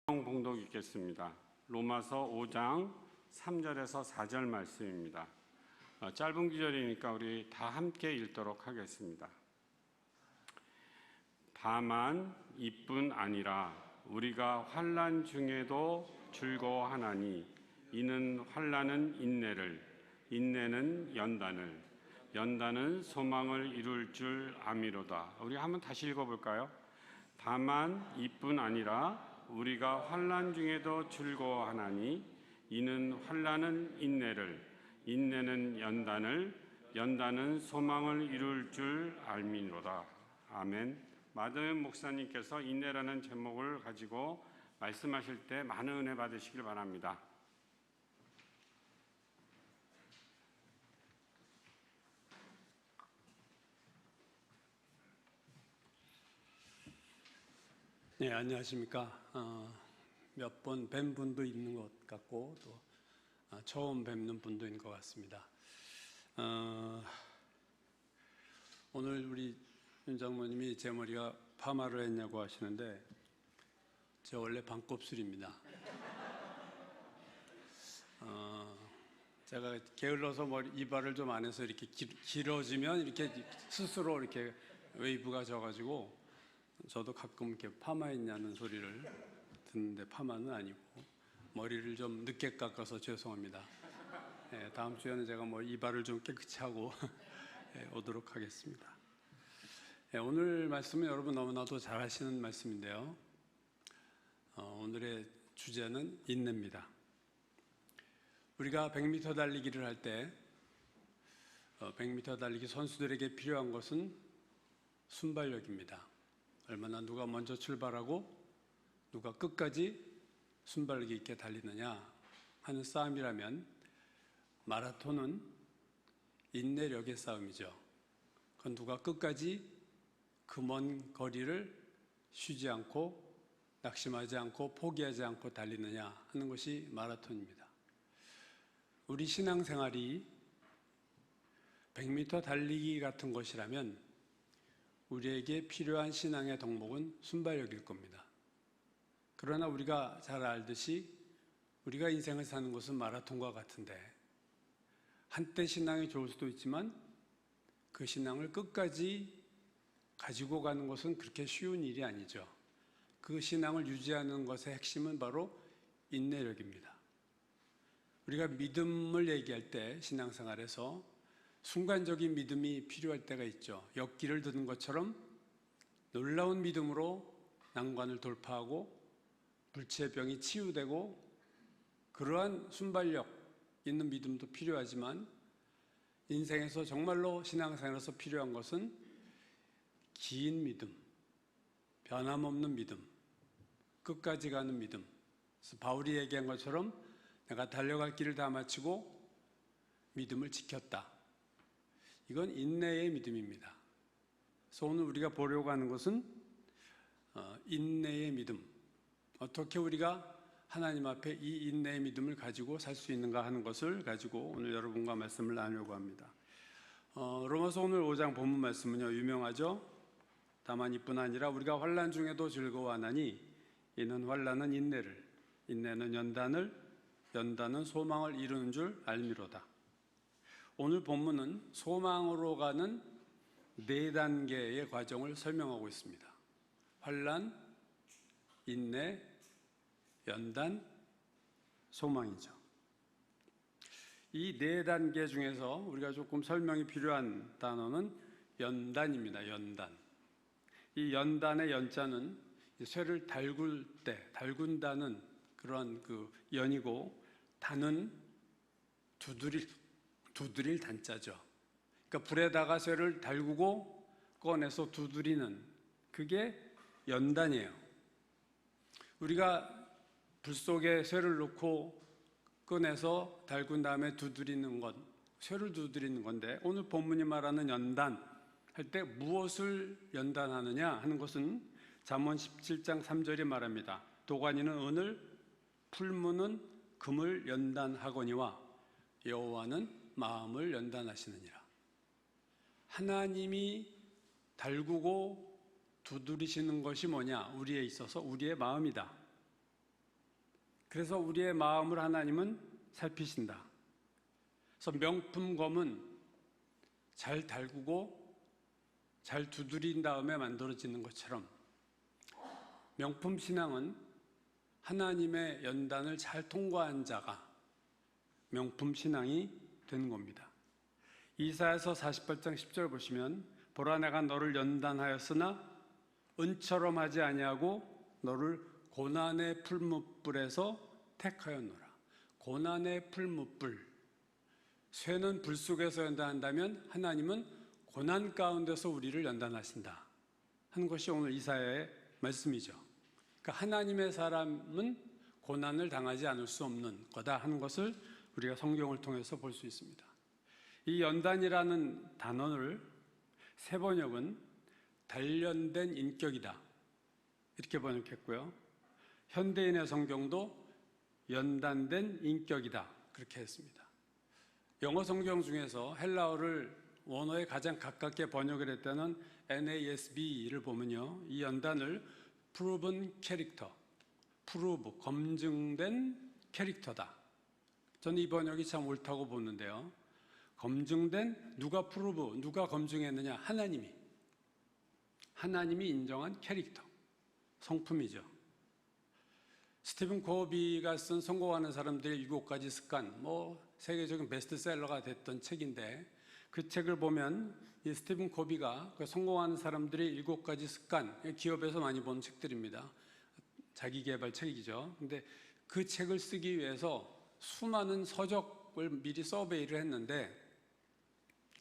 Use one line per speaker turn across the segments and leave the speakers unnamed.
봉독 읽겠습니다. 로마서 5장 3절에서 4절 말씀입니다. 짧은 구절이니까 우리 다 함께 읽도록 하겠습니다. 다만 이뿐 아니라 우리가 환난 중에도 즐거워하나니 이는 환난은 인내를, 인내는 연단을, 연단은 소망을 이룰 줄 아미로다. 우리 한번 다시 읽어볼까요? 다만 이뿐 아니라 우리가 환난 중에도 즐거워하나니 이는 환난은 인내를, 인내는 연단을, 연단은 소망을 이룰 줄 알미로다. 아멘. 마더현 목사님께서 인내라는 제목을 가지고 말씀하실 때 많은 은혜 받으시길 바랍니다.
네, 안녕하십니까. 몇 번 뵌 분도 있는 것 같고 또 처음 뵙는 분도 있는 것 같습니다. 오늘 우리 윤 장모님이 제 머리가 파마를 했냐고 하시는데 제 원래 반곱슬입니다. 제가 게을러서 이발을 좀 안 해서 이렇게 길어지면 이렇게 스스로 이렇게 웨이브가 져가지고 저도 가끔 이렇게 파마했냐는 소리를 듣는데 파마는 아니고 머리를 좀 늦게 깎아서 죄송합니다. 네, 다음 주에는 제가 이발을 좀 깨끗이 하고 오도록 하겠습니다. 네, 오늘 말씀은 여러분 너무나도 잘 하시는 말씀인데요. 오늘의 주제는 인내입니다. 우리가 100m 달리기를 할 때 100m 달리기 선수들에게 필요한 것은 순발력입니다. 얼마나 누가 먼저 출발하고 누가 끝까지 순발력 있게 달리느냐 하는 싸움이라면 마라톤은 인내력의 싸움이죠. 그건 누가 끝까지 그 먼 거리를 쉬지 않고 낙심하지 않고 포기하지 않고 달리느냐 하는 것이 마라톤입니다. 우리 신앙생활이 100m 달리기 같은 것이라면 우리에게 필요한 신앙의 덕목은 순발력일 겁니다. 그러나 우리가 잘 알듯이 우리가 인생을 사는 것은 마라톤과 같은데 한때 신앙이 좋을 수도 있지만 그 신앙을 끝까지 가지고 가는 것은 그렇게 쉬운 일이 아니죠. 그 신앙을 유지하는 것의 핵심은 바로 인내력입니다. 우리가 믿음을 얘기할 때 신앙생활에서 순간적인 믿음이 필요할 때가 있죠. 역기를 드는 것처럼 놀라운 믿음으로 난관을 돌파하고 불치의 병이 치유되고 그러한 순발력 있는 믿음도 필요하지만 인생에서 정말로 신앙생활에서 필요한 것은 긴 믿음, 변함없는 믿음, 끝까지 가는 믿음. 그래서 바울이 얘기한 것처럼 내가 달려갈 길을 다 마치고 믿음을 지켰다. 이건 인내의 믿음입니다. 그래서 오늘 우리가 보려고 하는 것은 인내의 믿음. 어떻게 우리가 하나님 앞에 이 인내의 믿음을 가지고 살 수 있는가 하는 것을 가지고 오늘 여러분과 말씀을 나누려고 합니다. 로마서 오늘 5장 본문 말씀은요, 유명하죠? 다만 이뿐 아니라 우리가 환난 중에도 즐거워하나니 이는 환난은 인내를, 인내는 연단을, 연단은 소망을 이루는 줄 알미로다. 오늘 본문은 소망으로 가는 4단계의 과정을 설명하고 있습니다. 환난, 인내, 연단, 소망이죠. 이 4단계 중에서 우리가 조금 설명이 필요한 단어는 연단입니다. 연단. 이 연단의 연자는 쇠를 달굴 때, 달군다는 그런 그 연이고, 단은 두드릴 단자죠. 그러니까 불에다가 쇠를 달구고 꺼내서 두드리는 그게 연단이에요. 우리가 불 속에 쇠를 넣고 꺼내서 달군 다음에 두드리는 것, 쇠를 두드리는 건데 오늘 본문이 말하는 연단 할 때 무엇을 연단하느냐 하는 것은 잠언 17장 3절이 말합니다. 도가니는 은을, 풀무는 금을 연단하거니와 여호와는 마음을 연단하시느니라. 하나님이 달구고 두드리시는 것이 뭐냐? 우리에 있어서 우리의 마음이다. 그래서 우리의 마음을 하나님은 살피신다. 그래서 명품검은 잘 달구고 잘 두드린 다음에 만들어지는 것처럼 명품 신앙은 하나님의 연단을 잘 통과한 자가 명품 신앙이 되는 겁니다. 이사야서 48장 10절 보시면 보라 내가 너를 연단하였으나 은처럼 하지 아니하고 너를 고난의 풀무불에서 택하였노라. 고난의 풀무불. 쇠는 불 속에서 연단한다면 하나님은 고난 가운데서 우리를 연단하신다 하는 것이 오늘 이사야의 말씀이죠. 그러니까 하나님의 사람은 고난을 당하지 않을 수 없는 거다 하는 것을 우리가 성경을 통해서 볼 수 있습니다. 이 연단이라는 단어를 새 번역은 단련된 인격이다 이렇게 번역했고요. 현대인의 성경도 연단된 인격이다 그렇게 했습니다. 영어 성경 중에서 헬라어를 원어에 가장 가깝게 번역을 했다는 NASB를 보면요, 이 연단을 proven character, prove, 검증된 캐릭터다. 저는 이 번역이 참 옳다고 보는데요. 검증된, 누가 prove, 누가 검증했느냐? 하나님이 인정한 캐릭터, 성품이죠. 스티븐 코비가 쓴 성공하는 사람들의 7가지 습관, 세계적인 베스트셀러가 됐던 책인데 그 책을 보면 이 스티븐 코비가 그 성공하는 사람들의 7가지 습관, 기업에서 많이 본 책들입니다. 자기개발 책이죠. 근데 그 책을 쓰기 위해서 수많은 서적을 미리 서베이를 했는데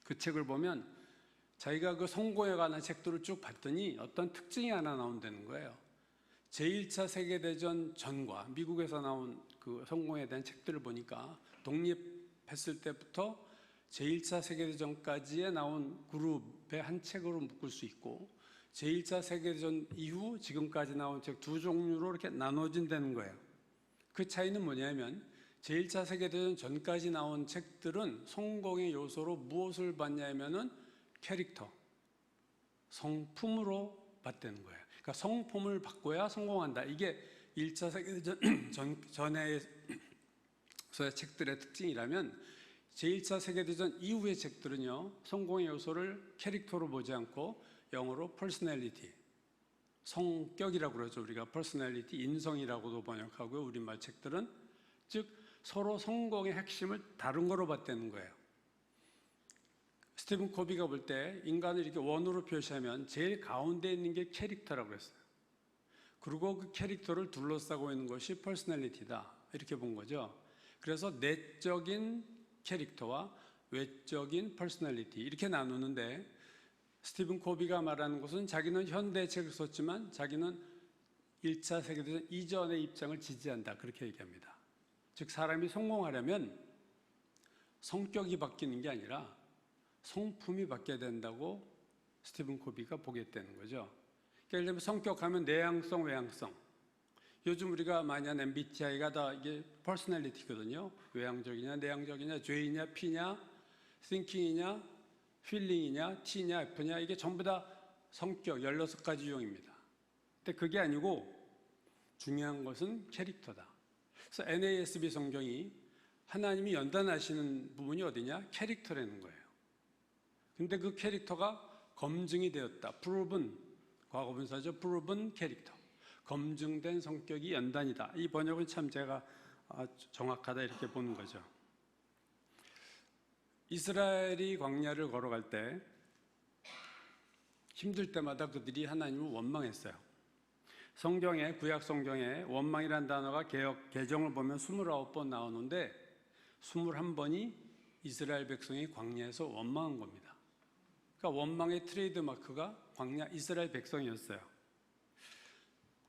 그 책을 보면 자기가 그 성공에 관한 책들을 쭉 봤더니 어떤 특징이 하나 나온다는 거예요. 제1차 세계대전 전과 미국에서 나온 그 성공에 대한 책들을 보니까 독립했을 때부터 제1차 세계대전까지에 나온 그룹의 한 책으로 묶을 수 있고 제1차 세계대전 이후 지금까지 나온 책 두 종류로 이렇게 나눠진다는 거예요. 그 차이는 뭐냐면 제1차 세계대전 전까지 나온 책들은 성공의 요소로 무엇을 봤냐면은 캐릭터, 성품으로 봤다는 거예요. 그러니까 성품을 바꿔야 성공한다. 이게 1차 세계대전 전에서의 책들의 특징이라면 제1차 세계대전 이후의 책들은요, 성공의 요소를 캐릭터로 보지 않고 영어로 personality, 성격이라고 그러죠. 우리가 personality, 인성이라고도 번역하고요. 우리말 책들은 즉 서로 성공의 핵심을 다른 거로 봤다는 거예요. 스티븐 코비가 볼 때 인간을 이렇게 원으로 표시하면 제일 가운데 있는 게 캐릭터라고 했어요. 그리고 그 캐릭터를 둘러싸고 있는 것이 퍼스널리티다 이렇게 본 거죠. 그래서 내적인 캐릭터와 외적인 퍼스널리티 이렇게 나누는데 스티븐 코비가 말하는 것은 자기는 현대 책을 썼지만 자기는 1차 세계대전 이전의 입장을 지지한다 그렇게 얘기합니다. 즉 사람이 성공하려면 성격이 바뀌는 게 아니라 성품이 바뀌어야 된다고 스티븐 코비가 보겠다는 거죠. 그러니까 예를 들면 성격하면 내향성, 외향성. 요즘 우리가 많이 하는 MBTI가 다 이게 퍼스널리티거든요. 외향적이냐, 내향적이냐, J냐, P냐, thinking이냐, feeling이냐, T냐, F냐 이게 전부 다 성격 16가지 유형입니다. 근데 그게 아니고 중요한 것은 캐릭터다. 그래서 NASB 성경이 하나님이 연단하시는 부분이 어디냐? 캐릭터라는 거예요. 근데 그 캐릭터가 검증이 되었다. proven, 과거분사죠. proven 캐릭터. 검증된 성격이 연단이다. 이 번역은 참 제가 정확하다 이렇게 보는 거죠. 이스라엘이 광야를 걸어갈 때 힘들 때마다 그들이 하나님을 원망했어요. 성경에, 구약 성경에 원망이라는 단어가 개정을 보면 29번 나오는데 21번이 이스라엘 백성이 광야에서 원망한 겁니다. 그러니까 원망의 트레이드 마크가 광야 이스라엘 백성이었어요.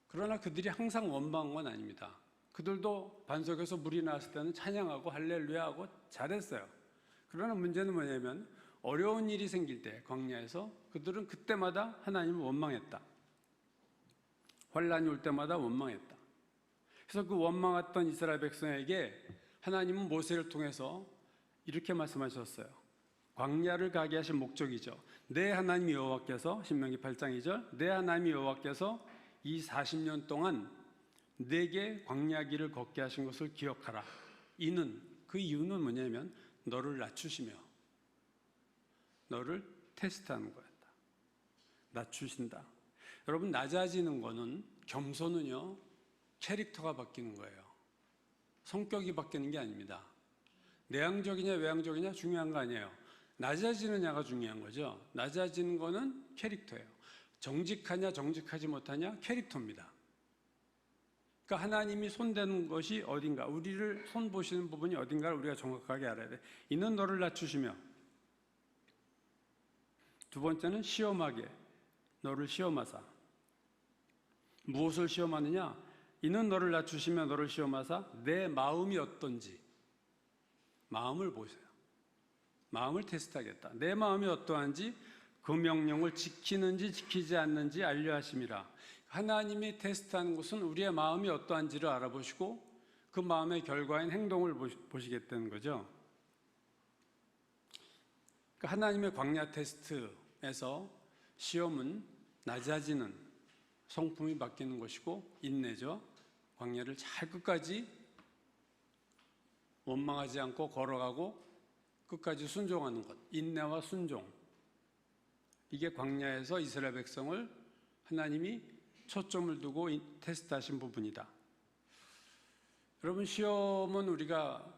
그러나 그들이 항상 원망한 건 아닙니다. 그들도 반석에서 물이 나왔을 때는 찬양하고 할렐루야하고 잘했어요. 그러나 문제는 뭐냐면 어려운 일이 생길 때 광야에서 그들은 그때마다 하나님을 원망했다. 환란이 올 때마다 원망했다. 그래서 그 원망했던 이스라엘 백성에게 하나님은 모세를 통해서 이렇게 말씀하셨어요. 광야를 가게 하신 목적이죠. 내 하나님 여호와께서 신명기 8장 2절 내 하나님 여호와께서 이 40년 동안 내게 광야 길을 걷게 하신 것을 기억하라. 그 이유는 뭐냐면 너를 낮추시며 너를 테스트하는 거였다. 낮추신다. 여러분, 낮아지는 거는, 겸손은요, 캐릭터가 바뀌는 거예요. 성격이 바뀌는 게 아닙니다. 내향적이냐 외향적이냐 중요한 거 아니에요. 낮아지느냐가 중요한 거죠. 낮아지는 거는 캐릭터예요. 정직하냐 정직하지 못하냐 캐릭터입니다. 그러니까 하나님이 손대는 것이 어딘가, 우리를 손보시는 부분이 어딘가를 우리가 정확하게 알아야 돼. 이는 너를 낮추시며, 두 번째는 시험하게 너를 시험하사. 무엇을 시험하느냐? 이는 너를 낮추시며 너를 시험하사 내 마음이 어떤지 마음을 보세요. 마음을 테스트하겠다. 내 마음이 어떠한지 그 명령을 지키는지 지키지 않는지 알려 하심이라. 하나님이 테스트하는 것은 우리의 마음이 어떠한지를 알아보시고 그 마음의 결과인 행동을 보시겠다는 거죠. 그러니까 하나님의 광야 테스트에서 시험은 낮아지는 성품이 바뀌는 것이고 인내죠. 광야를 잘 끝까지 원망하지 않고 걸어가고 끝까지 순종하는 것, 인내와 순종. 이게 광야에서 이스라엘 백성을 하나님이 초점을 두고 테스트하신 부분이다. 여러분, 시험은 우리가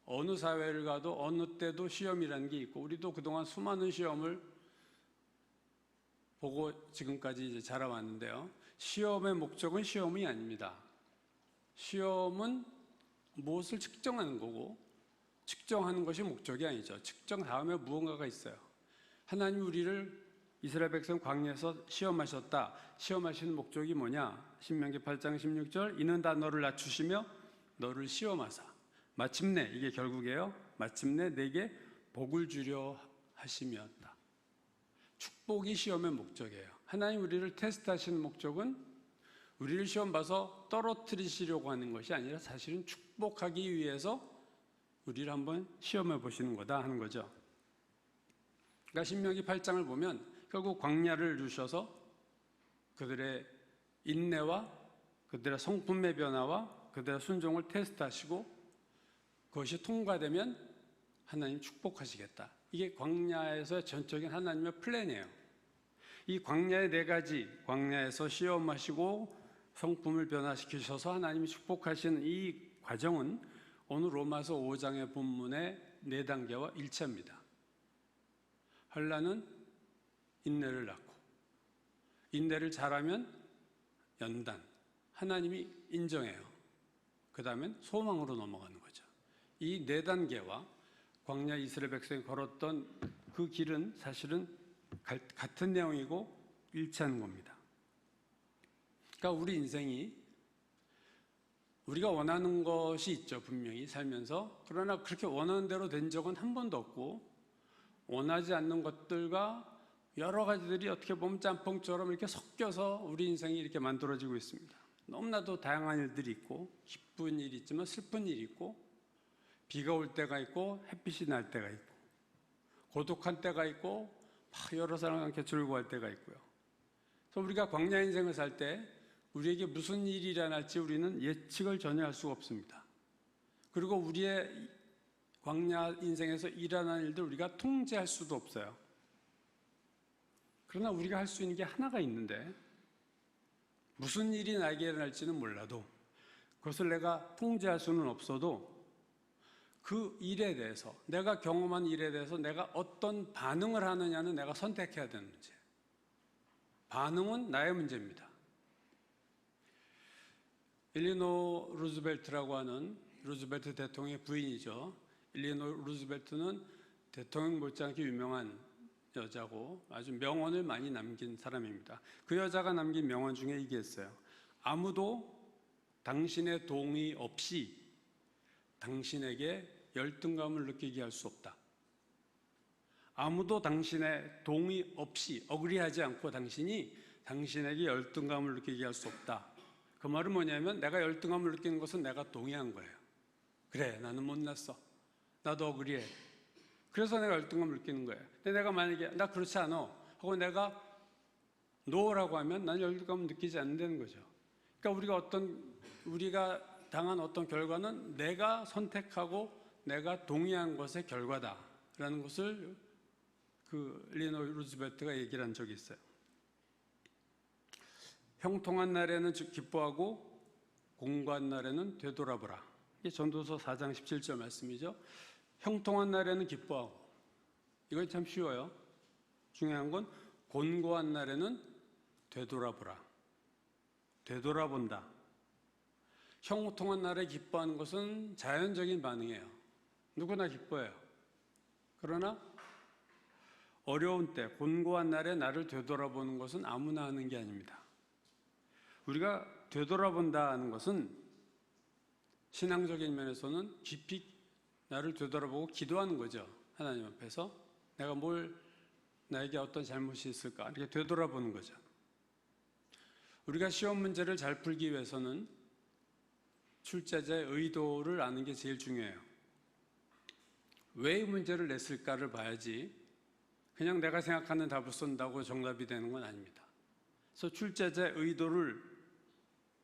어느 사회를 가도 어느 때도 시험이라는 게 있고, 우리도 그동안 수많은 시험을 보고 지금까지 이제 자라왔는데요. 시험의 목적은 시험이 아닙니다. 시험은 무엇을 측정하는 거고, 측정하는 것이 목적이 아니죠. 측정 다음에 무언가가 있어요. 하나님이 우리를 이스라엘 백성 광야에서 시험하셨다. 시험하시는 목적이 뭐냐? 신명기 8장 16절, 이는 다 너를 낮추시며 너를 시험하사 마침내, 이게 결국이에요, 마침내 내게 복을 주려 하심이었다. 축복이 시험의 목적이에요. 하나님 우리를 테스트하시는 목적은 우리를 시험 봐서 떨어뜨리시려고 하는 것이 아니라 사실은 축복하기 위해서 우리를 한번 시험해 보시는 거다 하는 거죠. 그러니까 신명기 8장을 보면 결국 광야를 주셔서 그들의 인내와 그들의 성품의 변화와 그들의 순종을 테스트하시고 그것이 통과되면 하나님 축복하시겠다. 이게 광야에서의 전적인 하나님의 플랜이에요. 이 광야의 네 가지, 광야에서 시험하시고 성품을 변화시키셔서 하나님이 축복하시는 이 과정은 오늘 로마서 5장의 본문의 네 단계와 일치합니다. 한란은 인내를 낳고, 인내를 잘하면 연단, 하나님이 인정해요. 그 다음엔 소망으로 넘어가는 거죠. 이 네 단계와 광야 이스라엘 백성이 걸었던 그 길은 사실은 같은 내용이고 일치하는 겁니다. 그러니까 우리 인생이 우리가 원하는 것이 있죠, 분명히 살면서. 그러나 그렇게 원하는 대로 된 적은 한 번도 없고, 원하지 않는 것들과 여러 가지들이 어떻게 보면 짬뽕처럼 이렇게 섞여서 우리 인생이 이렇게 만들어지고 있습니다. 너무나도 다양한 일들이 있고, 기쁜 일이 있지만 슬픈 일이 있고, 비가 올 때가 있고 햇빛이 날 때가 있고, 고독한 때가 있고 막 여러 사람과 함께 즐거워할 때가 있고요. 그래서 우리가 광야 인생을 살 때 우리에게 무슨 일이 일어날지 우리는 예측을 전혀 할 수가 없습니다. 그리고 우리의 광야 인생에서 일어나는 일들 우리가 통제할 수도 없어요. 그러나 우리가 할 수 있는 게 하나가 있는데, 무슨 일이 나에게 일어날지는 몰라도 그것을 내가 통제할 수는 없어도 그 일에 대해서, 내가 경험한 일에 대해서 내가 어떤 반응을 하느냐는 내가 선택해야 되는 문제예요. 반응은 나의 문제입니다. 일리노 루즈벨트라고 하는, 루즈벨트 대통령의 부인이죠. 일리노 루즈벨트는 대통령 못지않게 유명한 여자고 아주 명언을 많이 남긴 사람입니다. 그 여자가 남긴 명언 중에 이게 있어요. 아무도 당신의 동의 없이 당신에게 열등감을 느끼게 할 수 없다. 아무도 당신의 동의 없이, 어그리하지 않고 당신이 당신에게 열등감을 느끼게 할 수 없다. 그 말은 뭐냐면, 내가 열등감을 느끼는 것은 내가 동의한 거예요. 그래, 나는 못났어. 나도 어그리해. 그래서 내가 열등감을 느끼는 거예요. 근데 내가 만약에 나 그렇지 않아 하고 내가 노라고 하면 난 열등감을 느끼지 않는다는 거죠. 그러니까 우리가 당한 어떤 결과는 내가 선택하고 내가 동의한 것의 결과다라는 것을 리노 루즈벨트가 얘기를 한 적이 있어요. 형통한 날에는 기뻐하고 공고한 날에는 되돌아보라. 이게 전도서 4장 17절 말씀이죠. 형통한 날에는 기뻐하고, 이건 참 쉬워요. 중요한 건 곤고한 날에는 되돌아보라. 되돌아본다. 형통한 날에 기뻐하는 것은 자연적인 반응이에요. 누구나 기뻐해요. 그러나 어려운 때, 곤고한 날에 나를 되돌아보는 것은 아무나 하는 게 아닙니다. 우리가 되돌아본다는 것은 신앙적인 면에서는 깊이 나를 되돌아보고 기도하는 거죠. 하나님 앞에서 나에게 어떤 잘못이 있을까 이렇게 되돌아보는 거죠. 우리가 시험 문제를 잘 풀기 위해서는 출제자의 의도를 아는 게 제일 중요해요. 왜 이 문제를 냈을까를 봐야지 그냥 내가 생각하는 답을 쓴다고 정답이 되는 건 아닙니다. 그래서 출제자의 의도를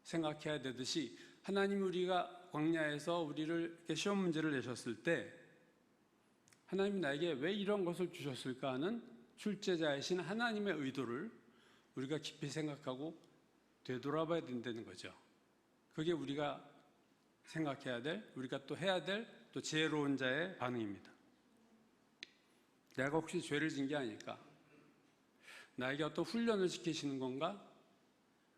생각해야 되듯이 하나님이 우리가 광야에서 우리를 이렇게 시험 문제를 내셨을 때 하나님이 나에게 왜 이런 것을 주셨을까 하는 출제자이신 하나님의 의도를 우리가 깊이 생각하고 되돌아봐야 된다는 거죠. 그게 우리가 생각해야 될, 우리가 또 해야 될 또 지혜로운 자의 반응입니다. 내가 혹시 죄를 진 게 아닐까? 나에게 어떤 훈련을 시키시는 건가?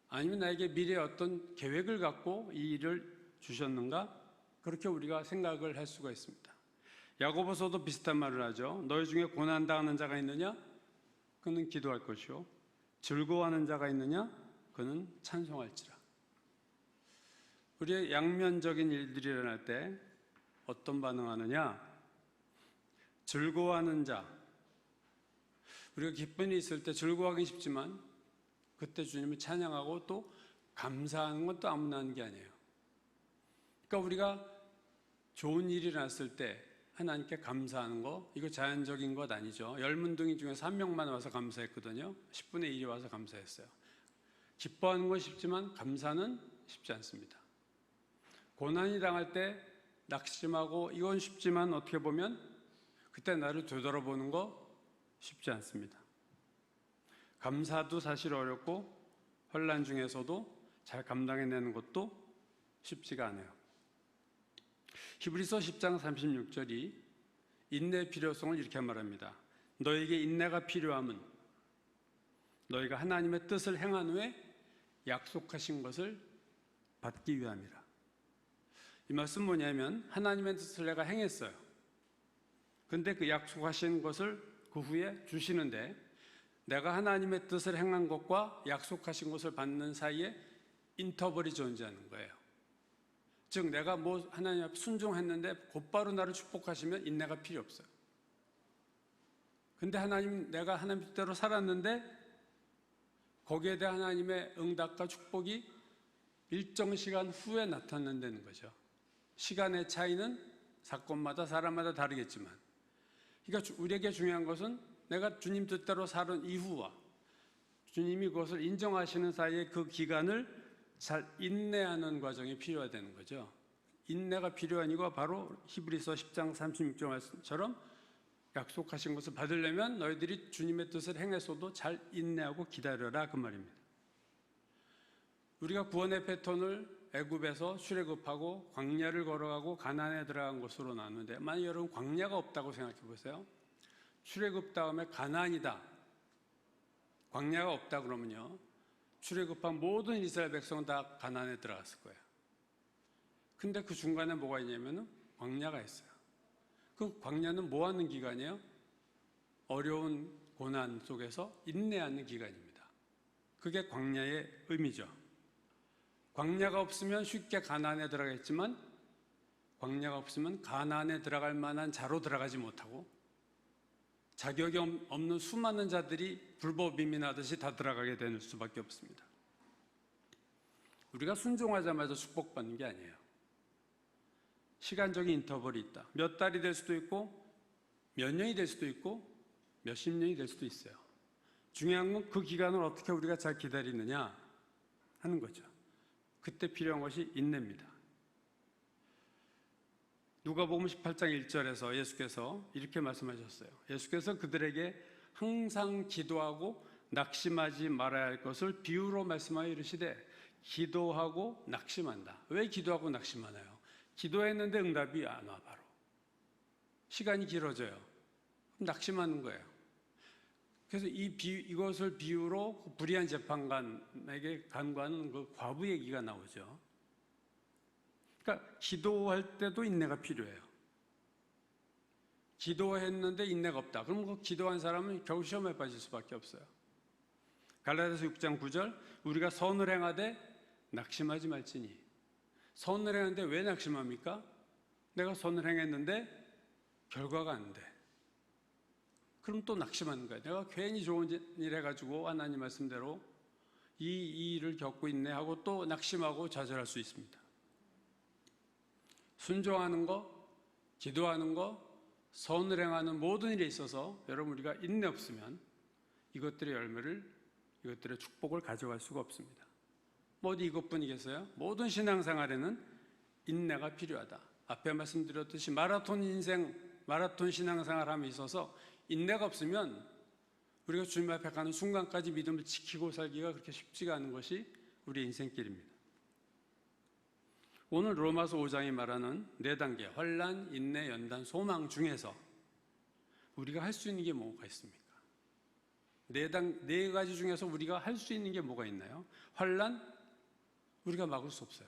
아니면 나에게 미래에 어떤 계획을 갖고 이 일을 주셨는가? 그렇게 우리가 생각을 할 수가 있습니다. 야고보서도 비슷한 말을 하죠. 너희 중에 고난당하는 자가 있느냐? 그는 기도할 것이요. 즐거워하는 자가 있느냐? 그는 찬송할지라. 우리의 양면적인 일들이 일어날 때 어떤 반응하느냐? 즐거워하는 자. 우리가 기쁨이 있을 때 즐거워하기 쉽지만 그때 주님을 찬양하고 또 감사하는 건 또 아무나 하는 게 아니에요. 그러니까 우리가 좋은 일이 일어났을 때 하나님께 감사하는 거, 이거 자연적인 것 아니죠. 10문둥이 중에서 1명만 와서 감사했거든요. 10분의 1이 와서 감사했어요. 기뻐하는 건 쉽지만 감사는 쉽지 않습니다. 고난이 당할 때 낙심하고 이건 쉽지만 어떻게 보면 그때 나를 되돌아보는 거 쉽지 않습니다. 감사도 사실 어렵고 혼란 중에서도 잘 감당해내는 것도 쉽지가 않아요. 히브리서 10장 36절이 인내의 필요성을 이렇게 말합니다. 너에게 인내가 필요함은 너희가 하나님의 뜻을 행한 후에 약속하신 것을 받기 위함이라. 이 말씀 뭐냐면 하나님의 뜻을 내가 행했어요. 근데 그 약속하신 것을 그 후에 주시는데 내가 하나님의 뜻을 행한 것과 약속하신 것을 받는 사이에 인터벌이 존재하는 거예요. 즉 내가 하나님 앞에 순종했는데 곧바로 나를 축복하시면 인내가 필요 없어요. 근데 내가 하나님 뜻대로 살았는데 거기에 대한 하나님의 응답과 축복이 일정 시간 후에 나타난다는 거죠. 시간의 차이는 사건마다 사람마다 다르겠지만, 그러니까 우리에게 중요한 것은 내가 주님 뜻대로 살은 이후와 주님이 그것을 인정하시는 사이에 그 기간을 잘 인내하는 과정이 필요하다는 거죠. 인내가 필요한 이유가 바로 히브리서 10장 36절 말씀처럼 약속하신 것을 받으려면 너희들이 주님의 뜻을 행했어도 잘 인내하고 기다려라 그 말입니다. 우리가 구원의 패턴을 애굽에서 출애굽하고 광야를 걸어가고 가나안에 들어간 것으로 나누는데 만약 여러분 광야가 없다고 생각해 보세요. 출애굽 다음에 가나안이다. 광야가 없다 그러면요. 출애굽한 모든 이스라엘 백성은 다 가나안에 들어갔을 거예요. 근데 그 중간에 뭐가 있냐면은 광야가 있어요. 그 광야는 뭐 하는 기간이에요? 어려운 고난 속에서 인내하는 기간입니다. 그게 광야의 의미죠. 광야가 없으면 쉽게 가나안에 들어가겠지만 광야가 없으면 가나안에 들어갈 만한 자로 들어가지 못하고 자격이 없는 수많은 자들이 불법 이민하듯이 다 들어가게 될 수밖에 없습니다. 우리가 순종하자마자 축복받는 게 아니에요. 시간적인 인터벌이 있다. 몇 달이 될 수도 있고 몇 년이 될 수도 있고 몇십 년이 될 수도 있어요. 중요한 건 그 기간을 어떻게 우리가 잘 기다리느냐 하는 거죠. 그때 필요한 것이 인내입니다. 누가복음 18장 1절에서 예수께서 이렇게 말씀하셨어요. 예수께서 그들에게 항상 기도하고 낙심하지 말아야 할 것을 비유로 말씀하여 이르시되, 기도하고 낙심한다. 왜 기도하고 낙심하나요? 기도했는데 응답이 안 와. 바로 시간이 길어져요. 그럼 낙심하는 거예요. 그래서 이것을 비유로 불의한 재판관에게 간구하는 그 과부 얘기가 나오죠. 그러니까 기도할 때도 인내가 필요해요. 기도했는데 인내가 없다. 그럼 그 기도한 사람은 겨우 시험에 빠질 수밖에 없어요. 갈라디아서 6장 9절, 우리가 선을 행하되 낙심하지 말지니. 선을 행하는데 왜 낙심합니까? 내가 선을 행했는데 결과가 안 돼. 그럼 또 낙심하는 거예요. 내가 괜히 좋은 일 해가지고 하나님 말씀대로 이 일을 겪고 있네 하고 또 낙심하고 좌절할 수 있습니다. 순종하는 거, 기도하는 거, 선을 행하는 모든 일에 있어서 여러분 우리가 인내 없으면 이것들의 열매를, 이것들의 축복을 가져갈 수가 없습니다. 뭐 어디 이것뿐이겠어요? 모든 신앙생활에는 인내가 필요하다. 앞에 말씀드렸듯이 마라톤 신앙생활함에 있어서 인내가 없으면 우리가 주님 앞에 가는 순간까지 믿음을 지키고 살기가 그렇게 쉽지가 않은 것이 우리의 인생길입니다. 오늘 로마서 5장이 말하는 4단계 환난, 인내, 연단, 소망 중에서 우리가 할 수 있는 게 뭐가 있습니까? 네 가지 중에서 우리가 할 수 있는 게 뭐가 있나요? 환난, 우리가 막을 수 없어요.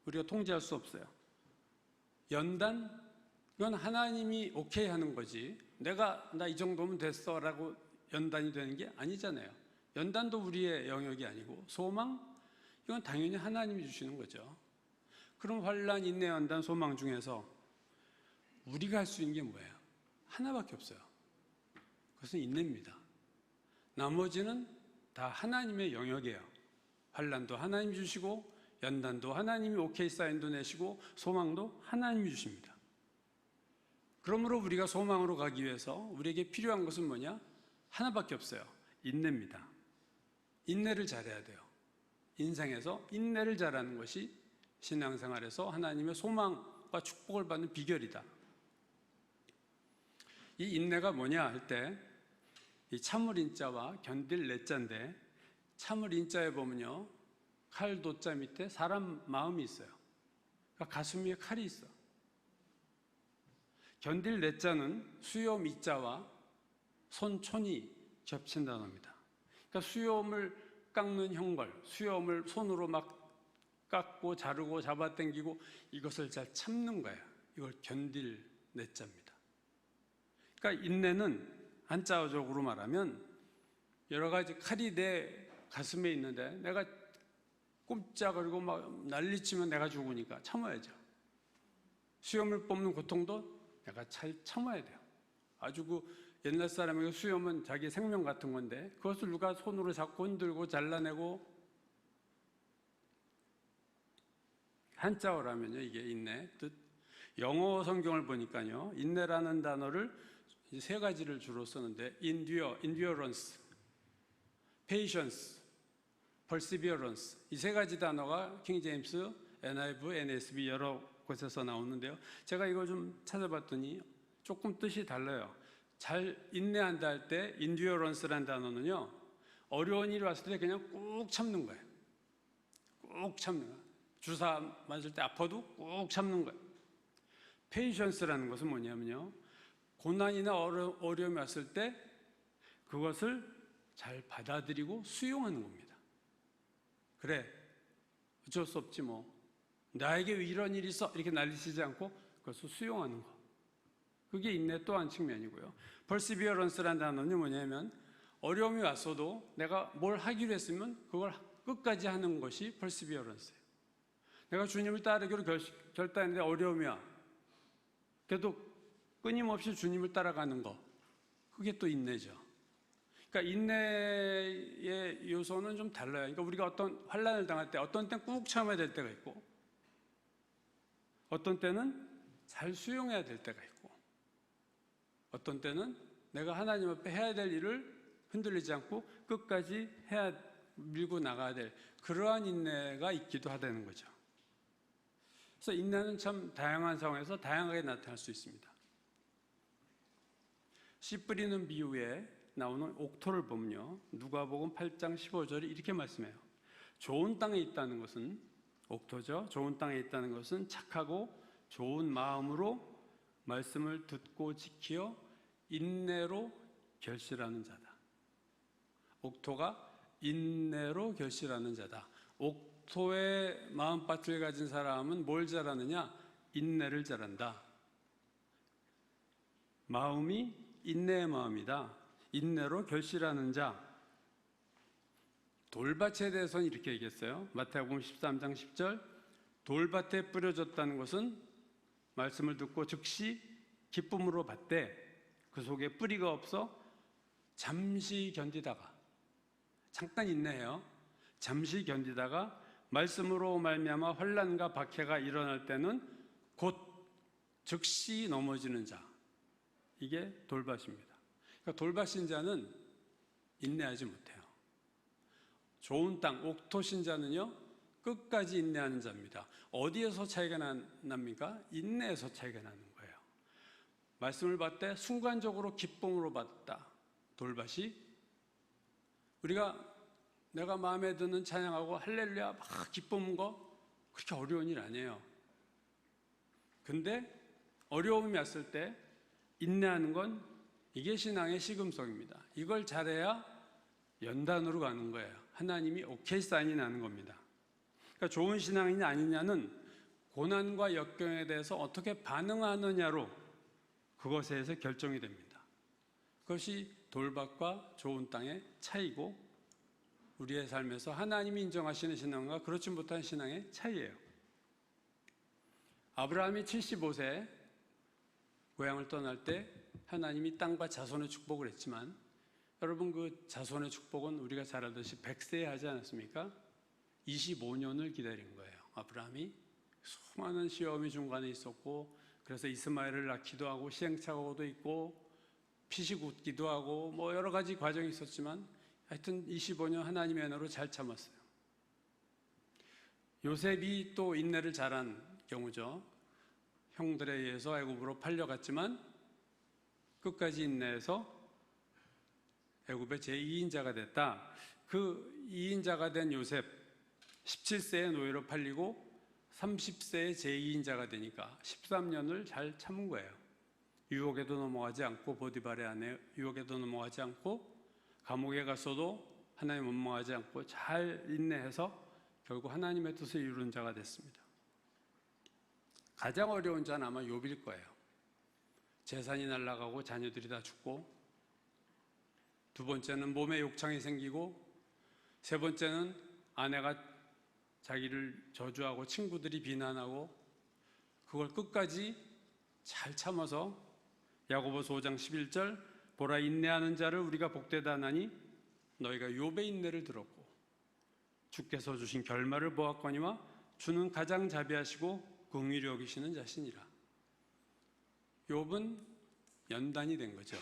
우리가 통제할 수 없어요. 연단, 이건 하나님이 오케이 하는 거지 나 이 정도면 됐어 라고 연단이 되는 게 아니잖아요. 연단도 우리의 영역이 아니고, 소망, 이건 당연히 하나님이 주시는 거죠. 그럼 환난, 인내, 연단, 소망 중에서 우리가 할 수 있는 게 뭐예요? 하나밖에 없어요. 그것은 인내입니다. 나머지는 다 하나님의 영역이에요. 환난도 하나님이 주시고, 연단도 하나님이 오케이 사인도 내시고, 소망도 하나님이 주십니다. 그러므로 우리가 소망으로 가기 위해서 우리에게 필요한 것은 뭐냐? 하나밖에 없어요. 인내입니다. 인내를 잘해야 돼요. 인생에서 인내를 잘하는 것이 신앙생활에서 하나님의 소망과 축복을 받는 비결이다. 이 인내가 뭐냐 할 때, 이 참을 인자와 견딜 내자인데, 참을 인자에 보면요, 칼 도자 밑에 사람 마음이 있어요. 그러니까 가슴 위에 칼이 있어. 견딜 내자는 수염 이자와 손촌이 겹친 단어입니다. 그러니까 수염을 깎는 형벌, 수염을 손으로 막 깎고 자르고 잡아당기고 이것을 잘 참는 거예요. 이걸 견딜 내자입니다. 그러니까 인내는 한자어적으로 말하면 여러 가지 칼이 내 가슴에 있는데 내가 꼼짝거리고 막 난리치면 내가 죽으니까 참아야죠. 수염을 뽑는 고통도 내가 잘 참아야 돼요. 아주 그 옛날 사람에게 수염은 자기 생명 같은 건데 그것을 누가 손으로 잡고 흔들고 잘라내고, 한자어라면요 이게 인내 뜻. 영어 성경을 보니까요 인내라는 단어를 3가지를 주로 쓰는데 endurance, patience, perseverance, 이 3가지 단어가 킹 제임스, NIV, NSB 여러 곳에서 나오는데요. 제가 이걸 좀 찾아봤더니 조금 뜻이 달라요. 잘 인내한다 할 때 endurance라는 단어는요, 어려운 일이 왔을 때 그냥 꾹 참는 거예요. 꾹 참는 거예요. 주사 맞을 때 아파도 꾹 참는 거예요. patience라는 것은 뭐냐면요, 고난이나 어려움이 왔을 때 그것을 잘 받아들이고 수용하는 겁니다. 그래, 어쩔 수 없지 뭐. 나에게 왜 이런 일이 있어? 이렇게 난리치지 않고 그것을 수용하는 거. 그게 인내 또 한 측면이고요. perseverance라는 단어는 뭐냐면 어려움이 왔어도 내가 뭘 하기로 했으면 그걸 끝까지 하는 것이 perseverance예요. 내가 주님을 따르기로 결단했는데 어려움이 와. 그래도 끊임없이 주님을 따라가는 거. 그게 또 인내죠. 그러니까 인내의 요소는 좀 달라요. 그러니까 우리가 어떤 환난을 당할 때 어떤 때는 꾹 참아야 될 때가 있고 어떤 때는 잘 수용해야 될 때가 있고 어떤 때는 내가 하나님 앞에 해야 될 일을 흔들리지 않고 끝까지 해야 밀고 나가야 될 그러한 인내가 있기도 하다는 거죠. 그래서 인내는 참 다양한 상황에서 다양하게 나타날 수 있습니다. 씨 뿌리는 비유에 나오는 옥토를 보면요, 누가복음 8장 15절이 이렇게 말씀해요. 좋은 땅에 있다는 것은, 옥토죠, 좋은 땅에 있다는 것은 착하고 좋은 마음으로 말씀을 듣고 지키어 인내로 결실하는 자다. 옥토가 인내로 결실하는 자다. 옥토의 마음밭을 가진 사람은 뭘 잘하느냐? 인내를 잘한다. 마음이 인내의 마음이다. 인내로 결실하는 자. 돌밭에 대해서는 이렇게 얘기했어요. 마태복음 13장 10절, 돌밭에 뿌려졌다는 것은 말씀을 듣고 즉시 기쁨으로 받되 그 속에 뿌리가 없어 잠시 견디다가, 잠깐 인내해요. 잠시 견디다가 말씀으로 말미암아 환난과 박해가 일어날 때는 곧 즉시 넘어지는 자. 이게 돌밭입니다. 그러니까 돌밭 신자는 인내하지 못해요. 좋은 땅, 옥토 신자는요, 끝까지 인내하는 자입니다. 어디에서 차이가 납니까? 인내에서 차이가 나는 거예요. 말씀을 받되 순간적으로 기쁨으로 받다. 돌밭이 내가 마음에 드는 찬양하고 할렐루야 막 기쁨인 거 그렇게 어려운 일 아니에요. 근데 어려움이 왔을 때 인내하는 건 이게 신앙의 시금석입니다. 이걸 잘해야 연단으로 가는 거예요. 하나님이 오케이 사인이 나는 겁니다. 그러니까 좋은 신앙이냐 아니냐는 고난과 역경에 대해서 어떻게 반응하느냐로 그것에 의해서 결정이 됩니다. 그것이 돌밭과 좋은 땅의 차이고 우리의 삶에서 하나님이 인정하시는 신앙과 그렇지 못한 신앙의 차이예요. 아브라함이 75세 고향을 떠날 때 하나님이 땅과 자손의 축복을 했지만, 여러분 그 자손의 축복은 우리가 잘 알듯이 100세에 하지 않았습니까? 25년을 기다린 거예요. 아브라함이 수많은 시험이 중간에 있었고, 그래서 이스마엘을 낳기도 하고 시행착오도 있고 피식 웃기도 하고 뭐 여러 가지 과정이 있었지만 하여튼 25년 하나님의 은혜로 잘 참았어요. 요셉이 또 인내를 잘한 경우죠. 형들에 의해서 애굽으로 팔려갔지만 끝까지 인내해서 애굽의 제2인자가 됐다. 그 2인자가 된 요셉, 17세에 노예로 팔리고 30세에 제2인자가 되니까 13년을 잘 참은 거예요. 유혹에도 넘어가지 않고, 보디발의 아내 유혹에도 넘어가지 않고, 감옥에 갔어도 하나님 원망하지 않고 잘 인내해서 결국 하나님의 뜻을 이루는 자가 됐습니다. 가장 어려운 자는 아마 욥일 거예요. 재산이 날아가고 자녀들이 다 죽고, 두 번째는 몸에 욕창이 생기고, 세 번째는 아내가 자기를 저주하고 친구들이 비난하고, 그걸 끝까지 잘 참아서 야고보서 5장 11절, 보라 인내하는 자를 우리가 복되다 하나니 너희가 욥의 인내를 들었고 주께서 주신 결말을 보았거니와 주는 가장 자비하시고 긍휼히 여기시는 자신이라. 욥은 연단이 된 거죠.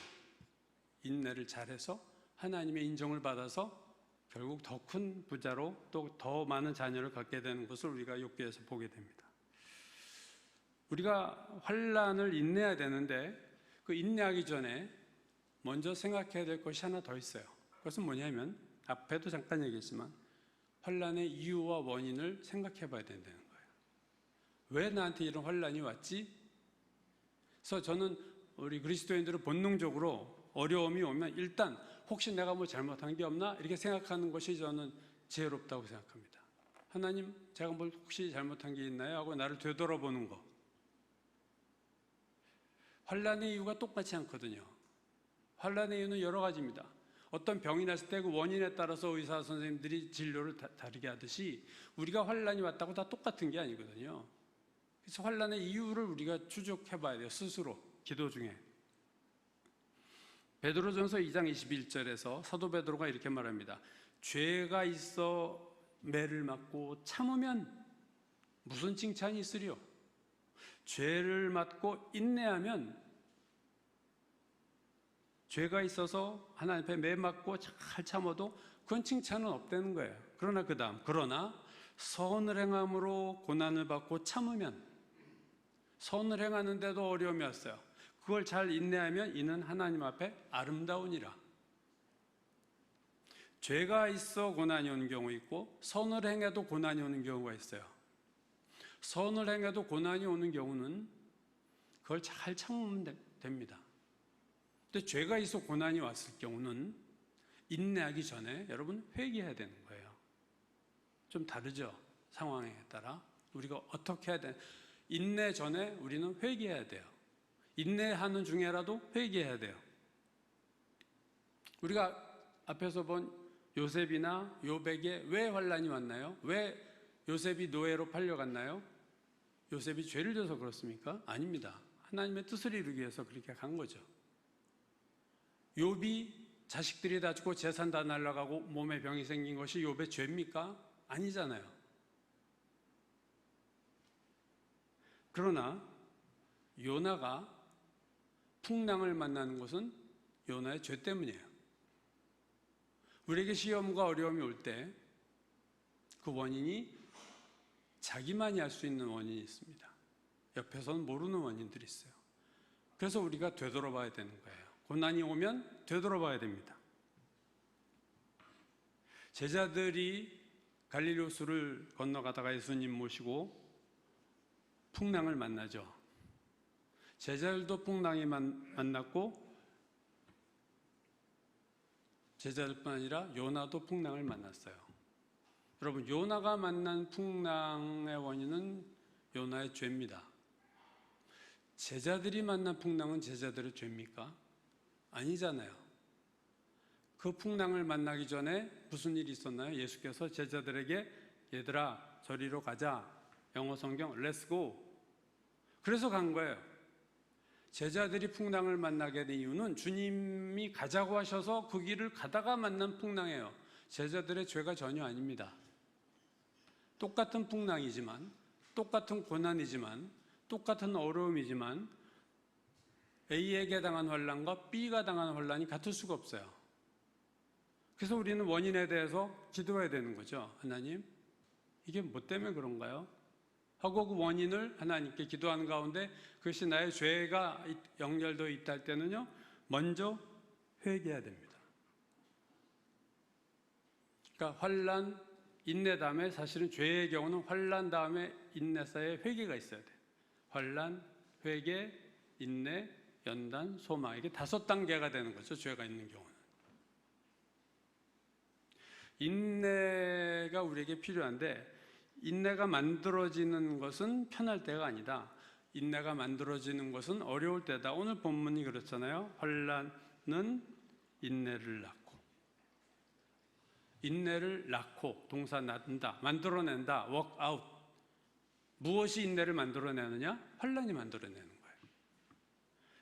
인내를 잘해서 하나님의 인정을 받아서 결국 더 큰 부자로 또 더 많은 자녀를 갖게 되는 것을 우리가 욥기에서 보게 됩니다. 우리가 환난을 인내해야 되는데 그 인내하기 전에 먼저 생각해야 될 것이 하나 더 있어요. 그것은 뭐냐면 앞에도 잠깐 얘기했지만 환난의 이유와 원인을 생각해 봐야 된다는 거예요. 왜 나한테 이런 환난이 왔지? 그래서 저는 우리 그리스도인들은 본능적으로 어려움이 오면 일단 혹시 내가 뭐 잘못한 게 없나? 이렇게 생각하는 것이 저는 지혜롭다고 생각합니다. 하나님, 제가 뭘 혹시 잘못한 게 있나요? 하고 나를 되돌아보는 거. 환난의 이유가 똑같지 않거든요. 환난의 이유는 여러 가지입니다. 어떤 병이 났을 때 그 원인에 따라서 의사 선생님들이 진료를 다르게 하듯이 우리가 환난이 왔다고 다 똑같은 게 아니거든요. 그래서 환난의 이유를 우리가 추적해 봐야 돼요. 스스로 기도 중에. 베드로전서 2장 21절에서 사도 베드로가 이렇게 말합니다. 죄가 있어 매를 맞고 참으면 무슨 칭찬이 있으리요? 죄를 맞고 인내하면, 죄가 있어서 하나님 앞에 매 맞고 잘 참아도 그건 칭찬은 없다는 거예요. 그러나 선을 행함으로 고난을 받고 참으면, 선을 행하는데도 어려움이 왔어요. 그걸 잘 인내하면 이는 하나님 앞에 아름다우니라. 죄가 있어 고난이 오는 경우 있고 선을 행해도 고난이 오는 경우가 있어요. 선을 행해도 고난이 오는 경우는 그걸 잘 참으면 됩니다. 근데 죄가 있어 고난이 왔을 경우는 인내하기 전에 여러분 회개해야 되는 거예요. 좀 다르죠? 상황에 따라 우리가 어떻게 해야 돼? 인내 전에 우리는 회개해야 돼요. 인내하는 중에라도 회개해야 돼요. 우리가 앞에서 본 요셉이나 요백에 왜 환란이 왔나요? 왜 요셉이 노예로 팔려갔나요? 요셉이 죄를 져서 그렇습니까? 아닙니다. 하나님의 뜻을 이루기 위해서 그렇게 간 거죠. 욥이 자식들이 다 죽고 재산 다 날아가고 몸에 병이 생긴 것이 욥의 죄입니까? 아니잖아요. 그러나 요나가 풍랑을 만나는 것은 요나의 죄 때문이에요. 우리에게 시험과 어려움이 올 때 그 원인이 자기만이 알 수 있는 원인이 있습니다. 옆에서는 모르는 원인들이 있어요. 그래서 우리가 되돌아봐야 되는 거예요. 고난이 오면 되돌아봐야 됩니다. 제자들이 갈릴리 호수를 건너가다가 예수님 모시고 풍랑을 만나죠. 제자들도 풍랑이 만났고 제자들뿐 아니라 요나도 풍랑을 만났어요. 여러분, 요나가 만난 풍랑의 원인은 요나의 죄입니다. 제자들이 만난 풍랑은 제자들의 죄입니까? 아니잖아요. 그 풍랑을 만나기 전에 무슨 일이 있었나요? 예수께서 제자들에게 얘들아 저리로 가자. 영어 성경 Let's go. 그래서 간 거예요. 제자들이 풍랑을 만나게 된 이유는 주님이 가자고 하셔서 그 길을 가다가 만난 풍랑이에요. 제자들의 죄가 전혀 아닙니다. 똑같은 풍랑이지만, 똑같은 고난이지만, 똑같은 어려움이지만 A에게 당한 환난과 B가 당한 환난이 같을 수가 없어요. 그래서 우리는 원인에 대해서 기도해야 되는 거죠. 하나님, 이게 뭐 때문에 그런가요? 하고 그 원인을 하나님께 기도하는 가운데 그것이 나의 죄가 연결되어 있다 할 때는요, 먼저 회개해야 됩니다. 그러니까 환난, 인내 다음에 사실은 죄의 경우는 환난 다음에 인내 사이에 회개가 있어야 돼요. 환난, 회개, 인내, 연단, 소망, 이게 5단계가 되는 거죠. 죄가 있는 경우는. 인내가 우리에게 필요한데 인내가 만들어지는 것은 편할 때가 아니다. 인내가 만들어지는 것은 어려울 때다. 오늘 본문이 그렇잖아요. 환난은 인내를 낳고, 인내를 낳고, 동사 낳는다, 만들어낸다, work out. 무엇이 인내를 만들어내느냐? 환난이 만들어내는 거예요.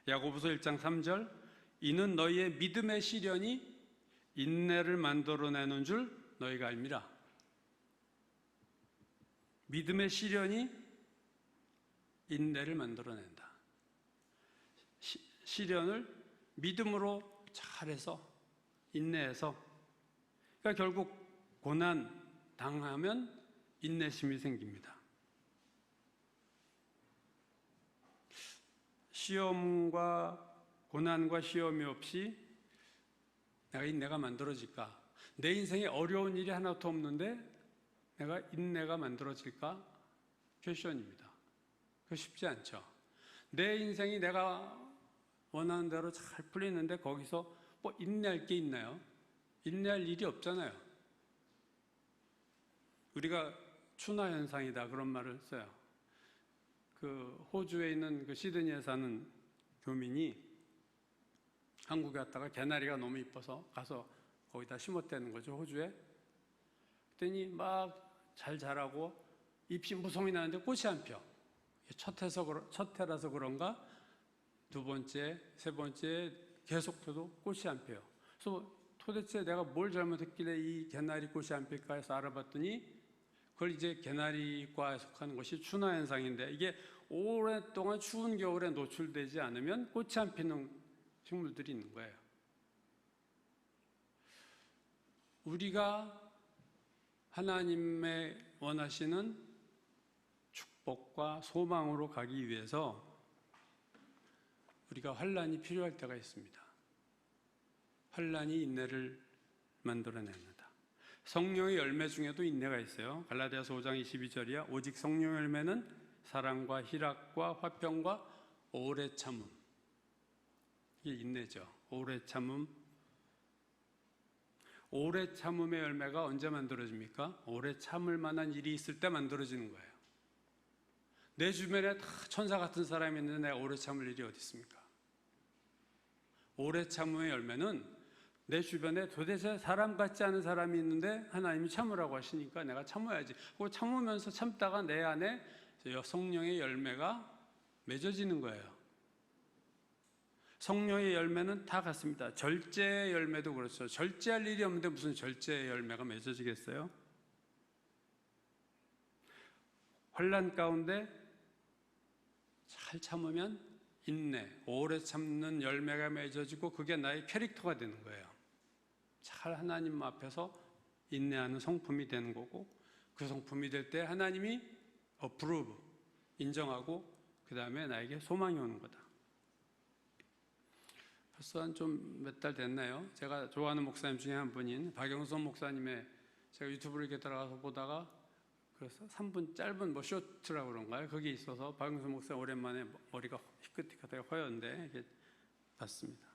야고보서 1장 3절, 이는 너희의 믿음의 시련이 인내를 만들어내는 줄 너희가 알미라. 믿음의 시련이 인내를 만들어낸다. 시련을 믿음으로 잘해서, 인내해서, 그러니까 결국 고난 당하면 인내심이 생깁니다. 시험과 고난과 시험이 없이 내가 인내가 만들어질까? 내 인생에 어려운 일이 하나도 없는데 내가 인내가 만들어질까? 퀘션입니다. 그거 쉽지 않죠. 내 인생이 내가 원하는 대로 잘 풀리는데 거기서 뭐 인내할 게 있나요? 인내할 일이 없잖아요. 우리가 추나 현상이다 그런 말을 써요. 그 호주에 있는 그 시드니에 사는 교민이 한국에 갔다가 개나리가 너무 이뻐서 가서 거기다 심었다는 거죠, 호주에. 그랬더니 막 잘 자라고 잎이 무성이 나는데 꽃이 안 펴. 첫 해라서 그런가? 두 번째, 세 번째 계속 펴도 꽃이 안 펴요. 그래서 도대체 내가 뭘 잘못했길래 이 개나리 꽃이 안 필까 해서 알아봤더니 그걸 이제 개나리과에 속하는 것이 추나 현상인데 이게 오랫동안 추운 겨울에 노출되지 않으면 꽃이 안 피는 식물들이 있는 거예요. 우리가 하나님의 원하시는 축복과 소망으로 가기 위해서 우리가 환난이 필요할 때가 있습니다. 환난이 인내를 만들어냅니다. 성령의 열매 중에도 인내가 있어요. 갈라디아서 5장 22절이야. 오직 성령의 열매는 사랑과 희락과 화평과 오래 참음. 이게 인내죠. 오래 참음. 오래 참음의 열매가 언제 만들어집니까? 오래 참을 만한 일이 있을 때 만들어지는 거예요. 내 주변에 다 천사 같은 사람이 있는데 내가 오래 참을 일이 어디 있습니까? 오래 참음의 열매는 내 주변에 도대체 사람 같지 않은 사람이 있는데 하나님이 참으라고 하시니까 내가 참아야지. 그 참으면서 참다가 내 안에 성령의 열매가 맺어지는 거예요. 성령의 열매는 다 같습니다. 절제의 열매도 그렇죠. 절제할 일이 없는데 무슨 절제의 열매가 맺어지겠어요? 환난 가운데 잘 참으면 인내, 오래 참는 열매가 맺어지고 그게 나의 캐릭터가 되는 거예요. 잘 하나님 앞에서 인내하는 성품이 되는 거고, 그 성품이 될 때 하나님이 approve, 인정하고 그 다음에 나에게 소망이 오는 거다. 벌써 한 좀 몇 달 됐나요? 제가 좋아하는 목사님 중에 한 분인 박영선 목사님의, 제가 유튜브를 이렇게 들어가서 보다가 그래서 3분 짧은 쇼트라고 그런가요? 거기 있어서 박영선 목사 오랜만에 머리가 희끗희끗하게 허였는데 이렇게 봤습니다.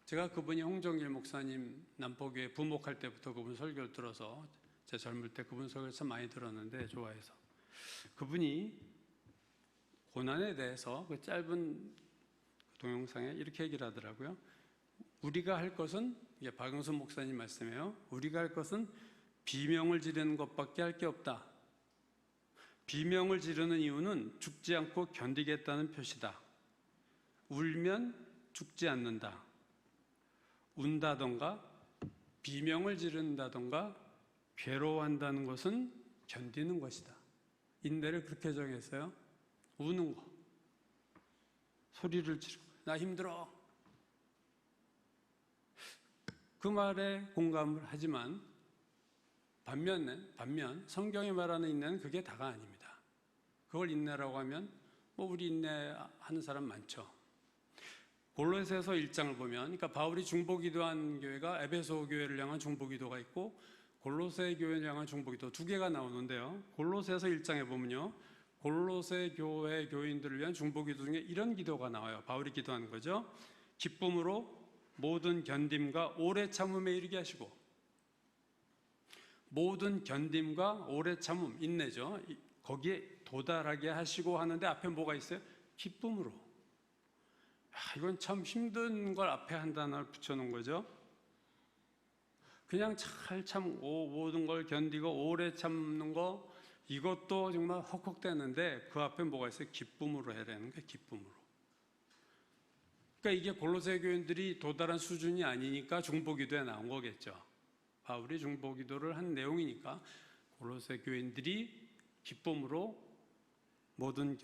제가 그분이 홍정길 목사님 남포교회 부목할 때부터 그분 설교를 들어서 제 젊을 때 그분 설교를 참 많이 들었는데 좋아해서, 그분이 고난에 대해서 그 짧은 동영상에 이렇게 얘기를 하더라고요. 우리가 할 것은, 이게 박영선 목사님 말씀이에요. 우리가 할 것은 비명을 지르는 것밖에 할 게 없다. 비명을 지르는 이유는 죽지 않고 견디겠다는 표시다. 울면 죽지 않는다. 운다던가 비명을 지른다던가 괴로워한다는 것은 견디는 것이다. 인내를 그렇게 정했어요. 우는 거, 소리를 지르고 나 힘들어. 그 말에 공감을 하지만 반면 성경이 말하는 인내는 그게 다가 아닙니다. 그걸 인내라고 하면 우리 인내하는 사람 많죠. 골로새서 1장을 보면, 그러니까 바울이 중보기도한 교회가 에베소 교회를 향한 중보기도가 있고 골로새 교회를 향한 중보기도 두 개가 나오는데요. 골로새서 1장에 보면요, 골로새 교회 교인들을 위한 중보기도 중에 이런 기도가 나와요. 바울이 기도하는 거죠. 기쁨으로 모든 견딤과 오래 참음에 이르게 하시고, 모든 견딤과 오래 참음, 인내죠. 거기에 도달하게 하시고 하는데 앞에 뭐가 있어요? 기쁨으로. 이건 참 힘든 걸 앞에 한 단어를 붙여놓은 거죠. 그냥 잘 참고 모든 걸 견디고 오래 참는 거, 이것도 정말 헉헉대는데 그 앞에 뭐가 있어요? 기쁨으로 해야 되는 거예요. 기쁨으로. 그러니까 이게 골로새 교인들이 도달한 수준이 아니니까 중보기도에 나온 거겠죠. 바울이 중보기도를 한 내용이니까 골로새 교인들이 기쁨으로 모든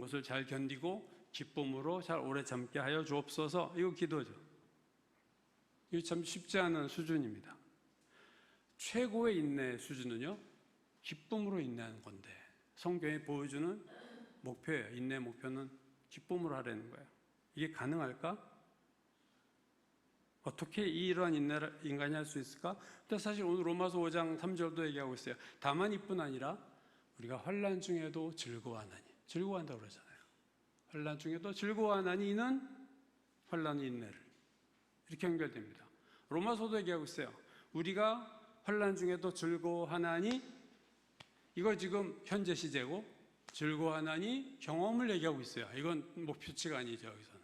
것을 잘 견디고 기쁨으로 잘 오래 참게 하여 주옵소서. 이거 기도죠. 이거 참 쉽지 않은 수준입니다. 최고의 인내 수준은요, 기쁨으로 인내하는 건데, 성경이 보여주는 목표예요. 인내 목표는 기쁨으로 하라는 거예요. 이게 가능할까? 어떻게 이러한 인내를 인간이 할 수 있을까? 근데 사실 오늘 로마서 5장 3절도 얘기하고 있어요. 다만 이뿐 아니라 우리가 환난 중에도 즐거워하나니, 즐거워한다고 그러잖아요. 환난 중에도 즐거워하나니 이는 환난의 인내를, 이렇게 연결됩니다. 로마서도 얘기하고 있어요. 우리가 환난 중에도 즐거워하나니, 이거 지금 현재 시제고, 즐거워하나니 경험을 얘기하고 있어요. 이건 목표치가 아니죠, 여기서는.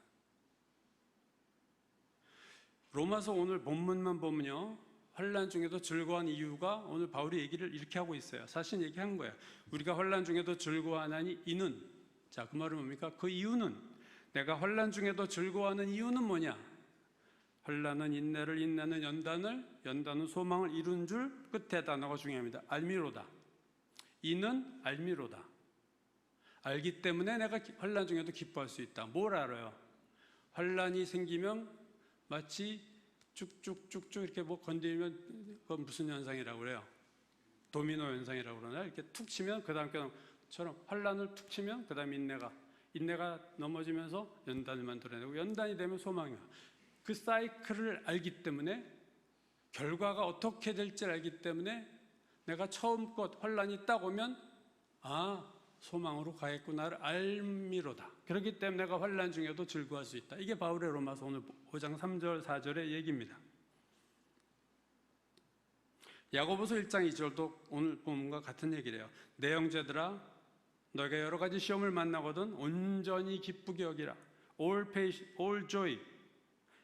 로마서 오늘 본문만 보면요, 환난 중에도 즐거워한 이유가 오늘 바울이 얘기를 이렇게 하고 있어요. 사실 얘기한 거예요. 우리가 환난 중에도 즐거워하나니 이는, 자, 그 말은 뭡니까? 그 이유는, 내가 환난 중에도 즐거워하는 이유는 뭐냐? 환난은 인내를, 인내는 연단을, 연단은 소망을 이룬 줄, 끝에 단어가 중요합니다. 알미로다. 이는 알미로다. 알기 때문에 내가 환난 중에도 기뻐할 수 있다. 뭘 알아요? 환난이 생기면 마치 쭉쭉쭉쭉 이렇게 뭐 건드리면 그건 무슨 현상이라고 그래요? 도미노 현상이라고 그러나? 이렇게 툭 치면 그 다음 처럼 환란을 툭 치면 그 다음 인내가 넘어지면서 연단을 만들어내고 연단이 되면 소망이야. 그 사이클을 알기 때문에 결과가 어떻게 될지를 알기 때문에 내가 처음껏 환란이 딱 오면 소망으로 가겠구나를 알미로다. 그렇기 때문에 내가 환란 중에도 즐거워할 수 있다. 이게 바울의 로마서 오늘 5장 3절 4절의 얘기입니다. 야고보서 1장 2절도 오늘 본문과 같은 얘기를 해요. 내 형제들아 너희가 여러 가지 시험을 만나거든 온전히 기쁘게 여기라. all joy.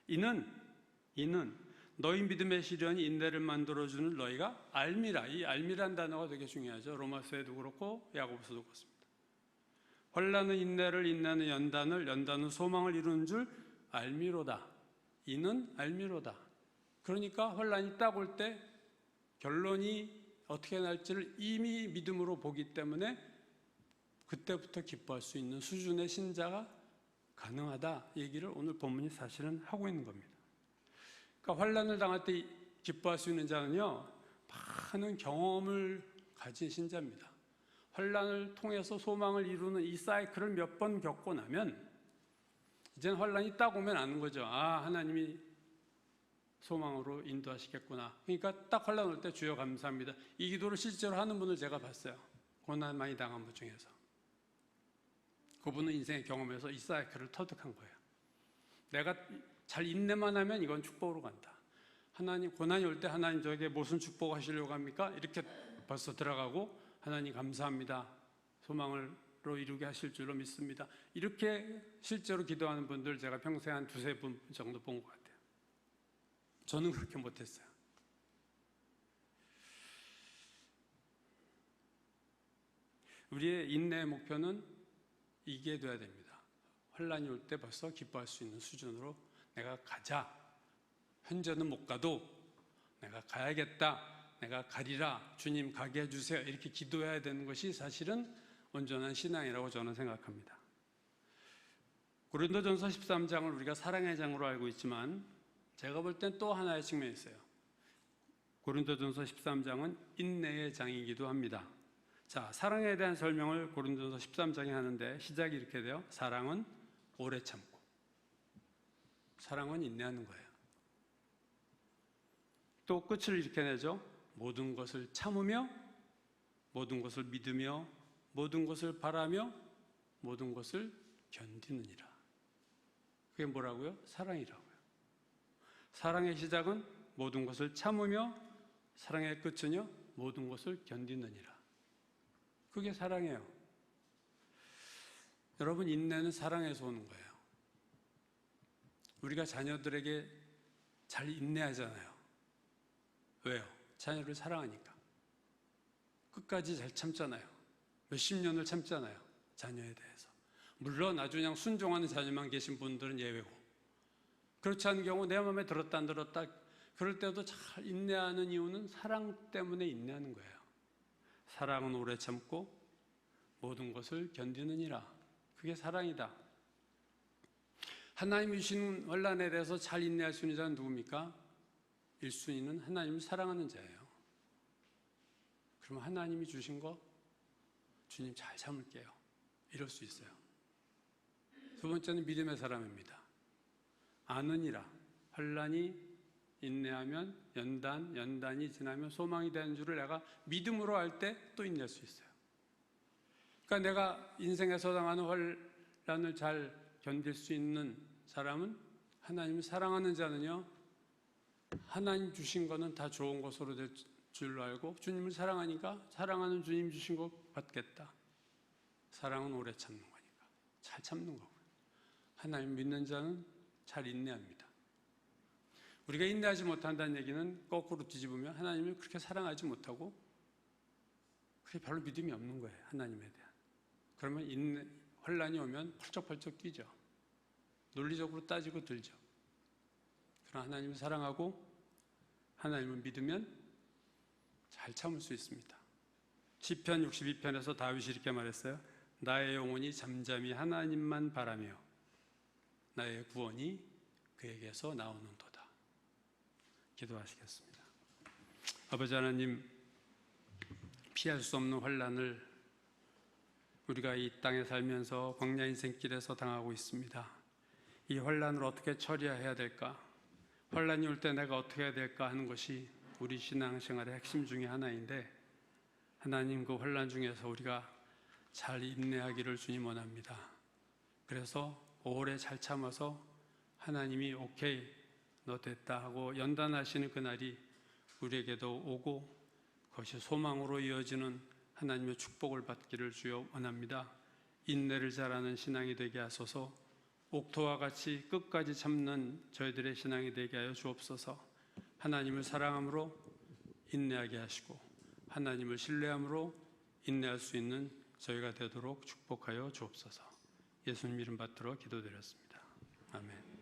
이는 너희 믿음의 시련이 인내를 만들어주는 너희가 알미라. 이 알미란 단어가 되게 중요하죠. 로마서에도 그렇고 야고보서도 그렇습니다. 환난은 인내를, 인내는 연단을, 연단은 소망을 이루는 줄 알미로다. 이는 알미로다. 그러니까 환난이 딱 올 때 결론이 어떻게 날지를 이미 믿음으로 보기 때문에 그때부터 기뻐할 수 있는 수준의 신자가 가능하다 얘기를 오늘 본문이 사실은 하고 있는 겁니다. 그러니까 환난을 당할 때 기뻐할 수 있는 자는요, 많은 경험을 가진 신자입니다. 환난을 통해서 소망을 이루는 이 사이클을 몇 번 겪고 나면 이제는 환난이 딱 오면 아는 거죠. 하나님이 소망으로 인도하시겠구나. 그러니까 딱 환난 올 때 주여 감사합니다. 이 기도를 실제로 하는 분을 제가 봤어요. 고난 많이 당한 분 중에서. 그분은 인생의 경험에서 이 사이클을 터득한 거예요. 내가 잘 인내만 하면 이건 축복으로 간다. 하나님 고난이 올 때 하나님 저에게 무슨 축복 하시려고 합니까? 이렇게 벌써 들어가고 하나님 감사합니다. 소망으로 이루게 하실 줄로 믿습니다. 이렇게 실제로 기도하는 분들 제가 평생 한 두세 분 정도 본 것 같아요. 저는 그렇게 못했어요. 우리의 인내의 목표는 이게 돼야 됩니다. 환난이 올 때 벌써 기뻐할 수 있는 수준으로 내가 가자. 현재는 못 가도 내가 가야겠다. 내가 가리라. 주님 가게 해주세요. 이렇게 기도해야 되는 것이 사실은 온전한 신앙이라고 저는 생각합니다. 고린도전서 13장을 우리가 사랑의 장으로 알고 있지만 제가 볼 땐 또 하나의 측면이 있어요. 고린도전서 13장은 인내의 장이기도 합니다. 자, 사랑에 대한 설명을 고린도전서 13장에 하는데 시작이 이렇게 돼요. 사랑은 오래 참고. 사랑은 인내하는 거예요. 또 끝을 이렇게 내죠. 모든 것을 참으며, 모든 것을 믿으며, 모든 것을 바라며, 모든 것을 견디느니라. 그게 뭐라고요? 사랑이라고요. 사랑의 시작은 모든 것을 참으며, 사랑의 끝은요, 모든 것을 견디느니라. 그게 사랑이에요. 여러분, 인내는 사랑에서 오는 거예요. 우리가 자녀들에게 잘 인내하잖아요. 왜요? 자녀를 사랑하니까. 끝까지 잘 참잖아요. 몇십 년을 참잖아요. 자녀에 대해서. 물론 아주 그냥 순종하는 자녀만 계신 분들은 예외고. 그렇지 않은 경우 내 마음에 들었다 안 들었다 그럴 때도 잘 인내하는 이유는 사랑 때문에 인내하는 거예요. 사랑은 오래 참고 모든 것을 견디느니라. 그게 사랑이다. 하나님이 주신 환난에 대해서 잘 인내할 수 있는 자는 누굽니까? 1순위는 하나님을 사랑하는 자예요. 그러면 하나님이 주신 거 주님 잘 참을게요. 이럴 수 있어요. 두 번째는 믿음의 사람입니다. 아느니라. 환난이 인내하면 연단이 지나면 소망이 되는 줄을 내가 믿음으로 알 때 또 인내할 수 있어요. 그러니까 내가 인생에서 당하는 환난을 잘 견딜 수 있는 사람은 하나님을 사랑하는 자는요, 하나님 주신 거는 다 좋은 것으로 될 줄로 알고 주님을 사랑하니까 사랑하는 주님 주신 거 받겠다. 사랑은 오래 참는 거니까 잘 참는 거고요. 하나님 믿는 자는 잘 인내합니다. 우리가 인내하지 못한다는 얘기는 거꾸로 뒤집으면 하나님을 그렇게 사랑하지 못하고 그게 별로 믿음이 없는 거예요. 하나님에 대한. 그러면 환난이 오면 펄쩍펄쩍 뛰죠. 논리적으로 따지고 들죠. 그러나 하나님을 사랑하고 하나님을 믿으면 잘 참을 수 있습니다. 시편 62편에서 다윗이 이렇게 말했어요. 나의 영혼이 잠잠히 하나님만 바라며 나의 구원이 그에게서 나오는도다. 기도하시겠습니다. 아버지 하나님, 피할 수 없는 환난을 우리가 이 땅에 살면서 광야 인생길에서 당하고 있습니다. 이 환난을 어떻게 처리해야 될까? 환난이 올 때 내가 어떻게 해야 될까 하는 것이 우리 신앙생활의 핵심 중에 하나인데, 하나님 그 환난 중에서 우리가 잘 인내하기를 주님 원합니다. 그래서 오래 잘 참아서 하나님이 오케이 너 됐다 하고 연단하시는 그날이 우리에게도 오고 그것이 소망으로 이어지는 하나님의 축복을 받기를 주여 원합니다. 인내를 잘하는 신앙이 되게 하소서. 옥토와 같이 끝까지 참는 저희들의 신앙이 되게 하여 주옵소서. 하나님을 사랑함으로 인내하게 하시고 하나님을 신뢰함으로 인내할 수 있는 저희가 되도록 축복하여 주옵소서. 예수님 이름 받들어 기도드렸습니다. 아멘.